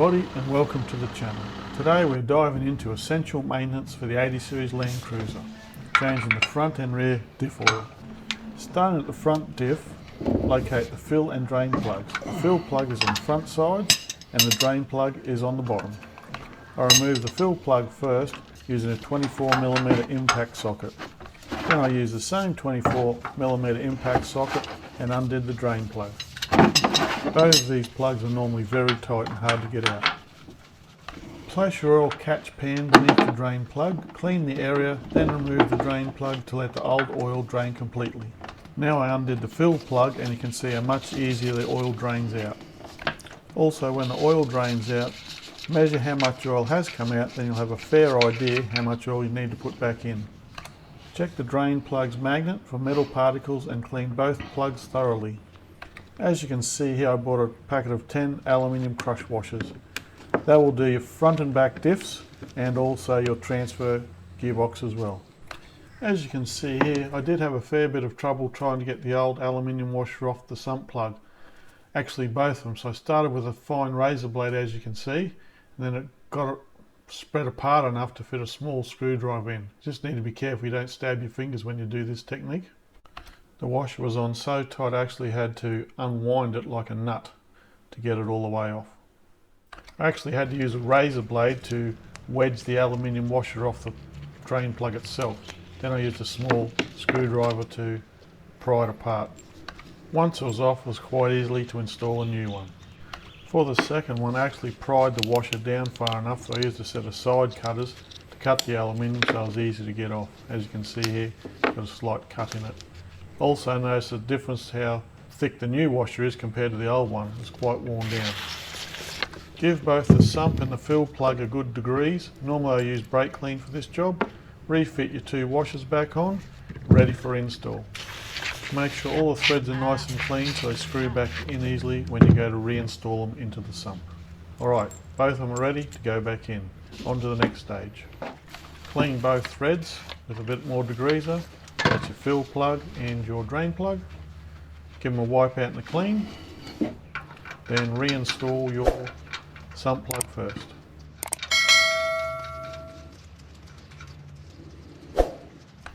everybody and welcome to the channel. Today we're diving into essential maintenance for the 80 series Land Cruiser, changing the front and rear diff oil. Starting at the front diff, locate the fill and drain plugs. The fill plug is on the front side and the drain plug is on the bottom. I removed the fill plug first using a 24mm impact socket. Then I used the same 24mm impact socket and undid the drain plug. Both of these plugs are normally very tight and hard to get out. Place your oil catch pan beneath the drain plug, clean the area, then remove the drain plug to let the old oil drain completely. Now I undid the fill plug and you can see how much easier the oil drains out. Also, when the oil drains out, measure how much oil has come out, then you'll have a fair idea how much oil you need to put back in. Check the drain plug's magnet for metal particles and clean both plugs thoroughly. As you can see here, I bought a packet of 10 aluminium crush washers. That will do your front and back diffs and also your transfer gearbox as well. As you can see here, I did have a fair bit of trouble trying to get the old aluminium washer off the sump plug. Actually both of them. So I started with a fine razor blade, as you can see, and then it got it spread apart enough to fit a small screwdriver in. Just need to be careful you don't stab your fingers when you do this technique. The washer was on so tight I actually had to unwind it like a nut to get it all the way off. I actually had to use a razor blade to wedge the aluminium washer off the drain plug itself. Then I used a small screwdriver to pry it apart. Once it was off, it was quite easy to install a new one. For the second one, I actually pried the washer down far enough so I used a set of side cutters to cut the aluminium so it was easy to get off. As you can see here, got a slight cut in it. Also notice the difference how thick the new washer is compared to the old one. It's quite worn down. Give both the sump and the fill plug a good degrease. Normally I use brake clean for this job. Refit your two washers back on, ready for install. Make sure all the threads are nice and clean so they screw back in easily when you go to reinstall them into the sump. Alright, both of them are ready to go back in. On to the next stage. Clean both threads with a bit more degreaser. That's your fill plug and your drain plug. Give them a wipe out and a clean. Then reinstall your sump plug first.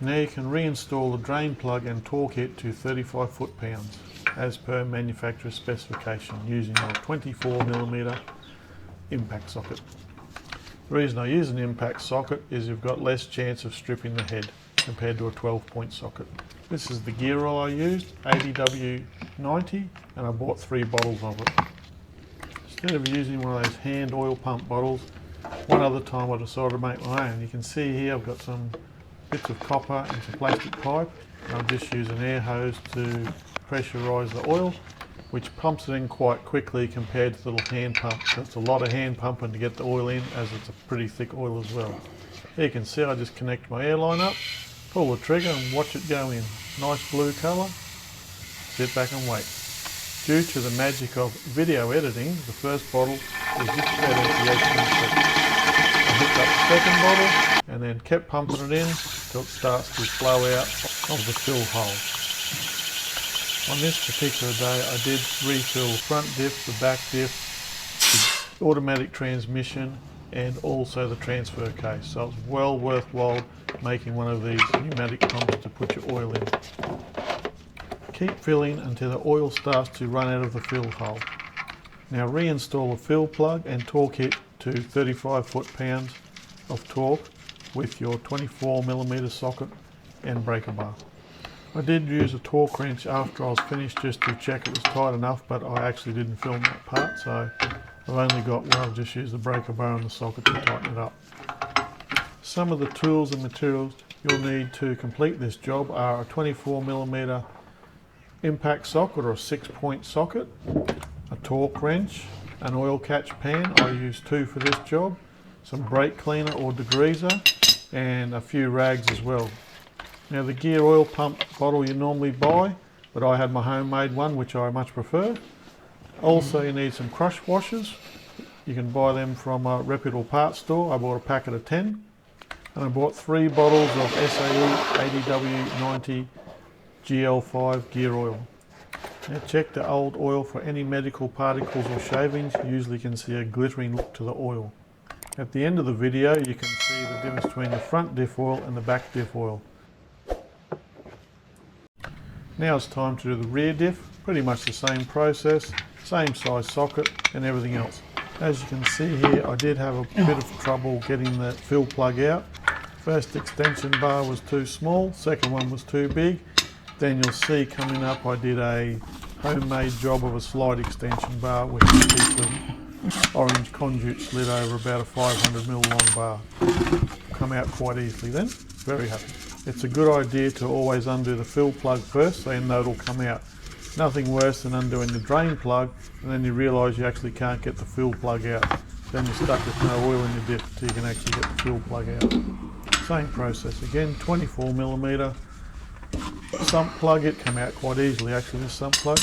Now you can reinstall the drain plug and torque it to 35 foot-pounds as per manufacturer's specification using your 24mm impact socket. The reason I use an impact socket is you've got less chance of stripping the head compared to a 12-point socket. This is the gear oil I used, 80W90, and I bought 3 bottles of it. Instead of using one of those hand oil pump bottles, one other time I decided to make my own. You can see here I've got some bits of copper and some plastic pipe, and I'll just use an air hose to pressurise the oil, which pumps it in quite quickly compared to the little hand pump. So it's a lot of hand pumping to get the oil in, as it's a pretty thick oil as well. Here you can see I just connect my airline up, pull the trigger and watch it go in. Nice blue colour. Sit back and wait. Due to the magic of video editing, the first bottle is just about empty as you can see. I hooked up the second bottle and then kept pumping it in until it starts to flow out of the fill hole. On this particular day I did refill the front diff, the back diff, the automatic transmission and also the transfer case. So it's well worthwhile making one of these pneumatic pumps to put your oil in. Keep filling until the oil starts to run out of the fill hole. Now reinstall the fill plug and torque it to 35 foot-pounds of torque with your 24mm socket and breaker bar. I did use a torque wrench after I was finished just to check it was tight enough, but I actually didn't film that part, so I've only got where I've just used the breaker bar and the socket to tighten it up. Some of the tools and materials you'll need to complete this job are a 24mm impact socket or a 6-point socket, a torque wrench, an oil catch pan, I use 2 for this job, some brake cleaner or degreaser, and a few rags as well. Now the gear oil pump bottle you normally buy, but I had my homemade one which I much prefer. Also you need some crush washers. You can buy them from a reputable parts store. I bought a packet of 10 and I bought 3 bottles of SAE 80W90 GL-5 gear oil. Now check the old oil for any medical particles or shavings. You usually can see a glittering look to the oil. At the end of the video you can see the difference between the front diff oil and the back diff oil. Now it's time to do the rear diff. Pretty much the same process, same size socket and everything else. As you can see here, I did have a bit of trouble getting the fill plug out. First extension bar was too small, second one was too big. Then you'll see coming up I did a homemade job of a slide extension bar with a piece of orange conduit slid over about a 500mm long bar. Come out quite easily then, very happy. It's a good idea to always undo the fill plug first so you know it'll come out. Nothing worse than undoing the drain plug and then you realise you actually can't get the fill plug out. Then you're stuck with no oil in your diff till you can actually get the fill plug out. Same process again, 24mm sump plug. It come out quite easily actually, this sump plug.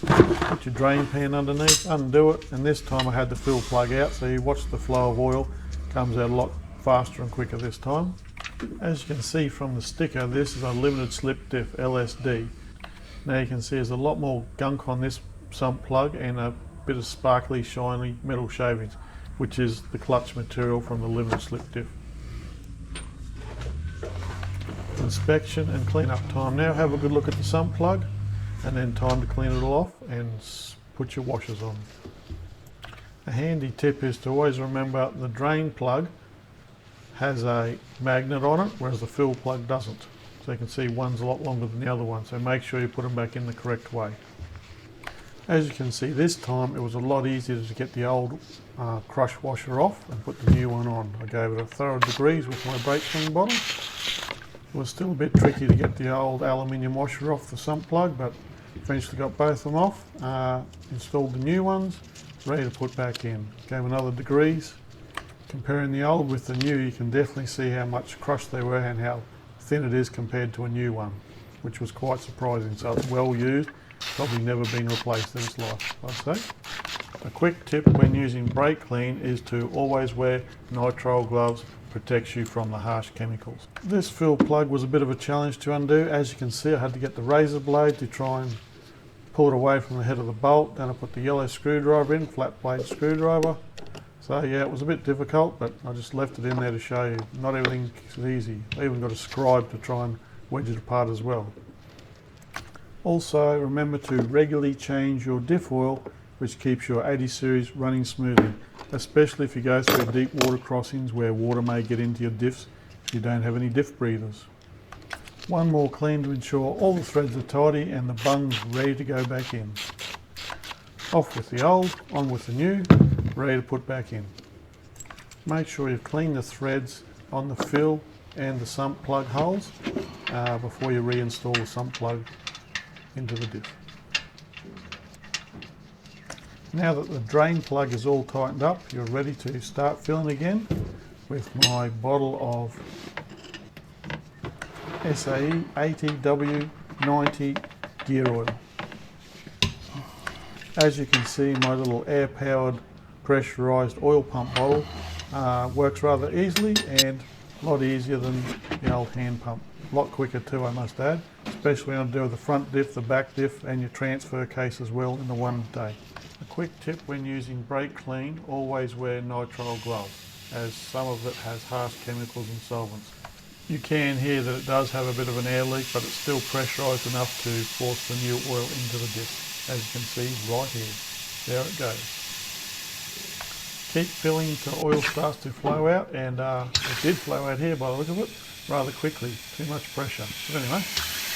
Put your drain pan underneath, undo it, and this time I had the fill plug out so you watch the flow of oil, comes out a lot faster and quicker this time. As you can see from the sticker, this is a limited slip diff LSD. Now you can see there's a lot more gunk on this sump plug and a bit of sparkly shiny metal shavings, which is the clutch material from the limited slip diff. Inspection and clean up time. Now have a good look at the sump plug and then time to clean it all off and put your washers on. A handy tip is to always remember the drain plug has a magnet on it, whereas the fill plug doesn't. So you can see one's a lot longer than the other one, so make sure you put them back in the correct way. As you can see this time it was a lot easier to get the old crush washer off and put the new one on. I gave it a thorough degrees with my brake clean bottle. It was still a bit tricky to get the old aluminium washer off the sump plug, but eventually got both of them off, installed the new ones, ready to put back in. Gave another degrees. Comparing the old with the new, you can definitely see how much crushed they were and how thin it is compared to a new one, which was quite surprising. So it's well used, probably never been replaced in its life, I'd say. A quick tip when using brake clean is to always wear nitrile gloves. Protects you from the harsh chemicals. This fill plug was a bit of a challenge to undo. As you can see, I had to get the razor blade to try and pull it away from the head of the bolt. Then I put the yellow screwdriver in, flat blade screwdriver. So yeah, it was a bit difficult, but I just left it in there to show you. Not everything is easy. I even got a scribe to try and wedge it apart as well. Also, remember to regularly change your diff oil, which keeps your 80 series running smoothly, especially if you go through deep water crossings where water may get into your diffs if you don't have any diff breathers. One more clean to ensure all the threads are tidy and the bung's ready to go back in. Off with the old, on with the new, ready to put back in. Make sure you clean the threads on the fill and the sump plug holes before you reinstall the sump plug into the diff. Now that the drain plug is all tightened up, you're ready to start filling again with my bottle of SAE ATW90 gear oil. As you can see, my little air-powered pressurised oil pump bottle works rather easily and a lot easier than the old hand pump. A lot quicker too, I must add, especially when I do the front diff, the back diff and your transfer case as well in the one day. A quick tip when using brake clean, always wear nitrile gloves, as some of it has harsh chemicals and solvents. You can hear that it does have a bit of an air leak, but it's still pressurised enough to force the new oil into the disc, as you can see right here. There it goes. Keep filling till oil starts to flow out, and it did flow out here by the look of it, rather quickly, too much pressure. But anyway,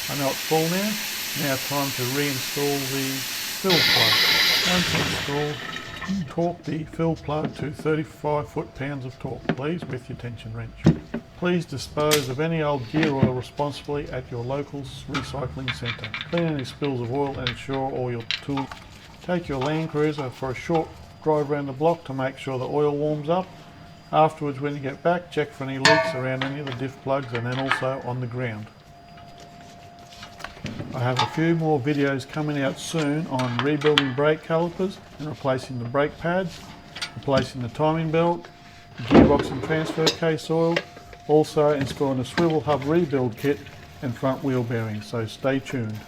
I know it's full now. Now time to reinstall the fill plug. Once installed, torque the fill plug to 35 foot-pounds of torque, please, with your tension wrench. Please dispose of any old gear oil responsibly at your local recycling centre. Clean any spills of oil and ensure all your tools. Take your Land Cruiser for a short drive around the block to make sure the oil warms up. Afterwards, when you get back, check for any leaks around any of the diff plugs and then also on the ground. I have a few more videos coming out soon on rebuilding brake calipers and replacing the brake pads, replacing the timing belt, gearbox and transfer case oil, also installing a swivel hub rebuild kit and front wheel bearings, so stay tuned.